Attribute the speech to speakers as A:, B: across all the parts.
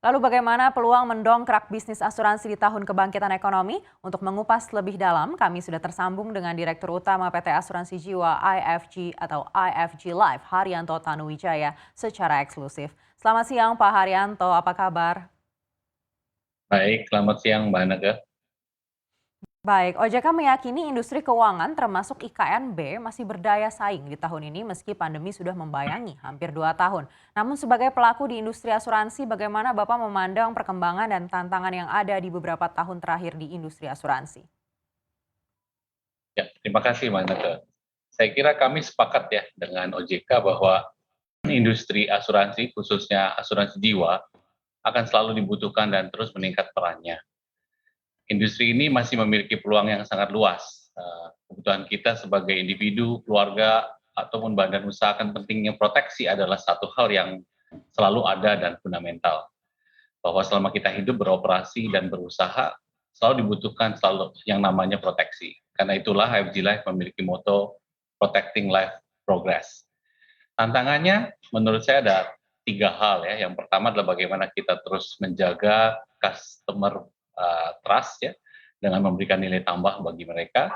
A: Lalu bagaimana peluang mendongkrak bisnis asuransi di tahun kebangkitan ekonomi? Untuk mengupas lebih dalam, kami sudah tersambung dengan Direktur Utama PT Asuransi Jiwa IFG atau IFG Life, Haryanto Tanuwijaya, secara eksklusif. Selamat siang Pak Haryanto, apa kabar?
B: Baik, selamat siang Mbak Nega.
A: Baik, OJK meyakini industri keuangan termasuk IKNB masih berdaya saing di tahun ini meski pandemi sudah membayangi hampir 2 tahun. Namun sebagai pelaku di industri asuransi, bagaimana Bapak memandang perkembangan dan tantangan yang ada di beberapa tahun terakhir di industri asuransi?
B: Ya, terima kasih Mbak Nega. Saya kira kami sepakat ya dengan OJK bahwa industri asuransi, khususnya asuransi jiwa, akan selalu dibutuhkan dan terus meningkat perannya. Industri ini masih memiliki peluang yang sangat luas. Kebutuhan kita sebagai individu, keluarga, ataupun badan usaha akan pentingnya proteksi adalah satu hal yang selalu ada dan fundamental. Bahwa selama kita hidup beroperasi dan berusaha, selalu dibutuhkan selalu yang namanya proteksi. Karena itulah IFG Life memiliki moto Protecting Life Progress. Tantangannya menurut saya ada 3 hal ya. Yang pertama adalah bagaimana kita terus menjaga customer trust ya, dengan memberikan nilai tambah bagi mereka.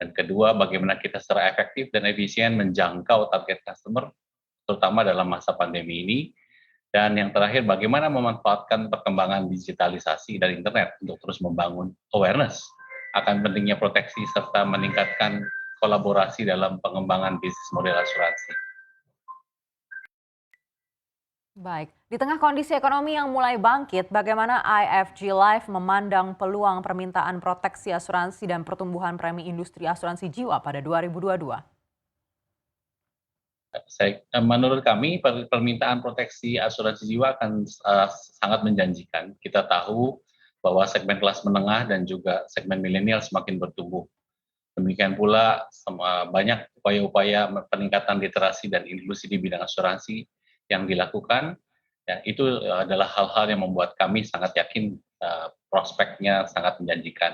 B: Dan kedua, bagaimana kita secara efektif dan efisien menjangkau target customer, terutama dalam masa pandemi ini. Dan yang terakhir, bagaimana memanfaatkan perkembangan digitalisasi dan internet untuk terus membangun awareness akan pentingnya proteksi serta meningkatkan kolaborasi dalam pengembangan bisnis model asuransi.
A: Baik, di tengah kondisi ekonomi yang mulai bangkit, bagaimana IFG Life memandang peluang permintaan proteksi asuransi dan pertumbuhan premi industri asuransi jiwa pada 2022?
B: Menurut kami permintaan proteksi asuransi jiwa akan sangat menjanjikan. Kita tahu bahwa segmen kelas menengah dan juga segmen milenial semakin bertumbuh. Demikian pula banyak upaya-upaya peningkatan literasi dan inklusi di bidang asuransi yang dilakukan. Ya, itu adalah hal-hal yang membuat kami sangat yakin prospeknya sangat menjanjikan.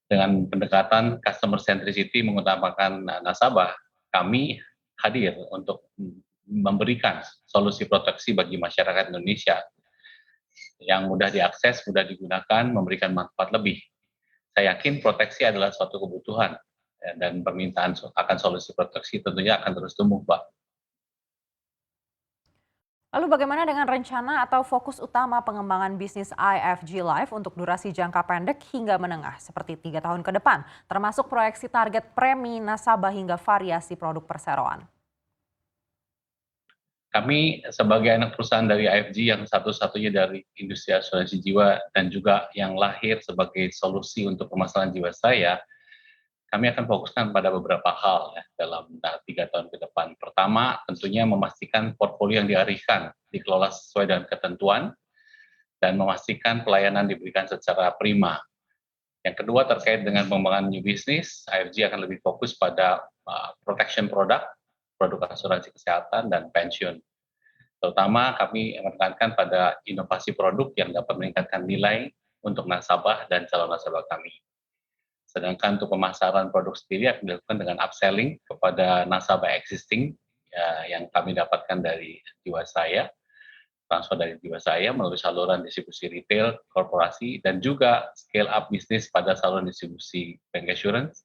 B: Dengan pendekatan customer centricity mengutamakan nasabah, kami hadir untuk memberikan solusi proteksi bagi masyarakat Indonesia yang mudah diakses, mudah digunakan, memberikan manfaat lebih. Saya yakin proteksi adalah suatu kebutuhan ya, dan permintaan akan solusi proteksi tentunya akan terus tumbuh, Pak.
A: Lalu bagaimana dengan rencana atau fokus utama pengembangan bisnis IFG Life untuk durasi jangka pendek hingga menengah seperti 3 tahun ke depan, termasuk proyeksi target premi nasabah hingga variasi produk perseroan?
B: Kami sebagai anak perusahaan dari IFG yang satu-satunya dari industri asuransi jiwa dan juga yang lahir sebagai solusi untuk permasalahan jiwa saya, kami akan fokuskan pada beberapa hal ya, dalam 3 tahun ke depan. Pertama, tentunya memastikan portfolio yang dialihkan dikelola sesuai dengan ketentuan dan memastikan pelayanan diberikan secara prima. Yang kedua, terkait dengan pengembangan new business, IFG akan lebih fokus pada protection product, produk asuransi kesehatan dan pensiun. Terutama kami menekankan pada inovasi produk yang dapat meningkatkan nilai untuk nasabah dan calon nasabah kami. Sedangkan untuk pemasaran produk sendiri akan dilakukan dengan upselling kepada nasabah existing ya, yang kami dapatkan dari Jiwasraya, transfer dari Jiwasraya melalui saluran distribusi retail, korporasi, dan juga scale up bisnis pada saluran distribusi bank assurance.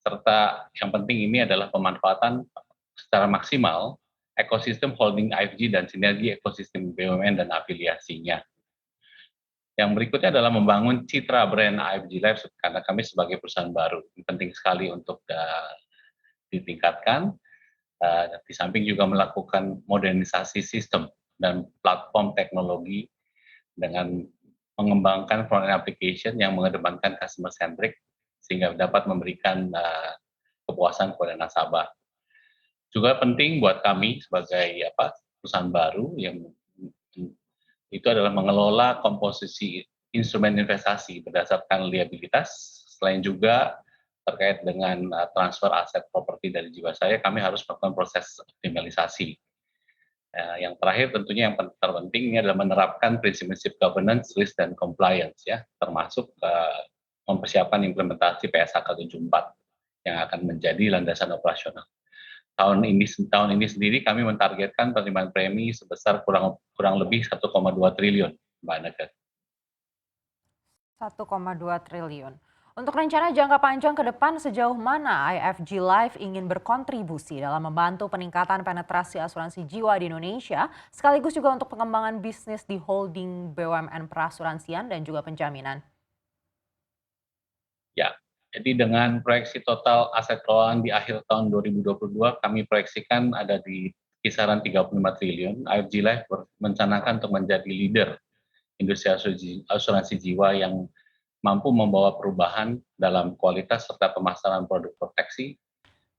B: Serta yang penting ini adalah pemanfaatan secara maksimal ekosistem holding IFG dan sinergi ekosistem BUMN dan afiliasinya. Yang berikutnya adalah membangun citra brand IFG Life karena kami sebagai perusahaan baru. Ini penting sekali untuk ditingkatkan. Di samping juga melakukan modernisasi sistem dan platform teknologi dengan mengembangkan front end application yang mengedepankan customer centric sehingga dapat memberikan kepuasan kepada nasabah. Juga penting buat kami sebagai perusahaan baru yang itu adalah mengelola komposisi instrumen investasi berdasarkan liabilitas. Selain juga terkait dengan transfer aset properti dari Jiwasraya, kami harus melakukan proses optimalisasi. Yang terakhir tentunya yang terpenting ini adalah menerapkan prinsip-prinsip governance, risk, dan compliance ya, termasuk mempersiapkan implementasi PSAK 74 yang akan menjadi landasan operasional. Tahun ini sendiri kami mentargetkan penerimaan premi sebesar kurang lebih 1,2 triliun Mbak Neke.
A: 1,2 triliun. Untuk rencana jangka panjang ke depan, sejauh mana IFG Life ingin berkontribusi dalam membantu peningkatan penetrasi asuransi jiwa di Indonesia, sekaligus juga untuk pengembangan bisnis di holding BUMN perasuransian dan juga penjaminan?
B: Ya, jadi dengan proyeksi total aset keuangan di akhir tahun 2022, kami proyeksikan ada di kisaran 35 triliun. IFG Life merencanakan untuk menjadi leader industri asuransi jiwa yang mampu membawa perubahan dalam kualitas serta pemasaran produk proteksi,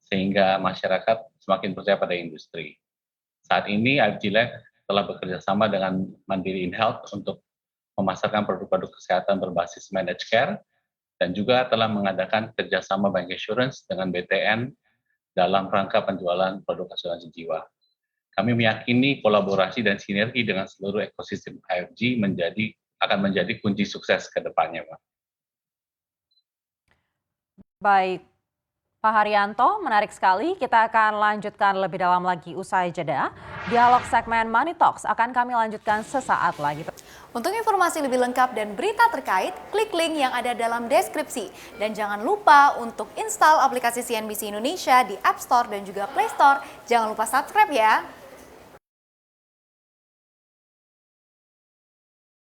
B: sehingga masyarakat semakin percaya pada industri. Saat ini IFG Life telah bekerja sama dengan Mandiri InHealth untuk memasarkan produk-produk kesehatan berbasis managed care, dan juga telah mengadakan kerjasama bank insurance dengan BTN dalam rangka penjualan produk asuransi jiwa. Kami meyakini kolaborasi dan sinergi dengan seluruh ekosistem IFG akan menjadi kunci sukses ke depannya, Pak.
A: Baik, Pak Haryanto, menarik sekali. Kita akan lanjutkan lebih dalam lagi usai jeda. Dialog segmen Money Talks akan kami lanjutkan sesaat lagi.
C: Untuk informasi lebih lengkap dan berita terkait, klik link yang ada dalam deskripsi. Dan jangan lupa untuk install aplikasi CNBC Indonesia di App Store dan juga Play Store. Jangan lupa subscribe ya.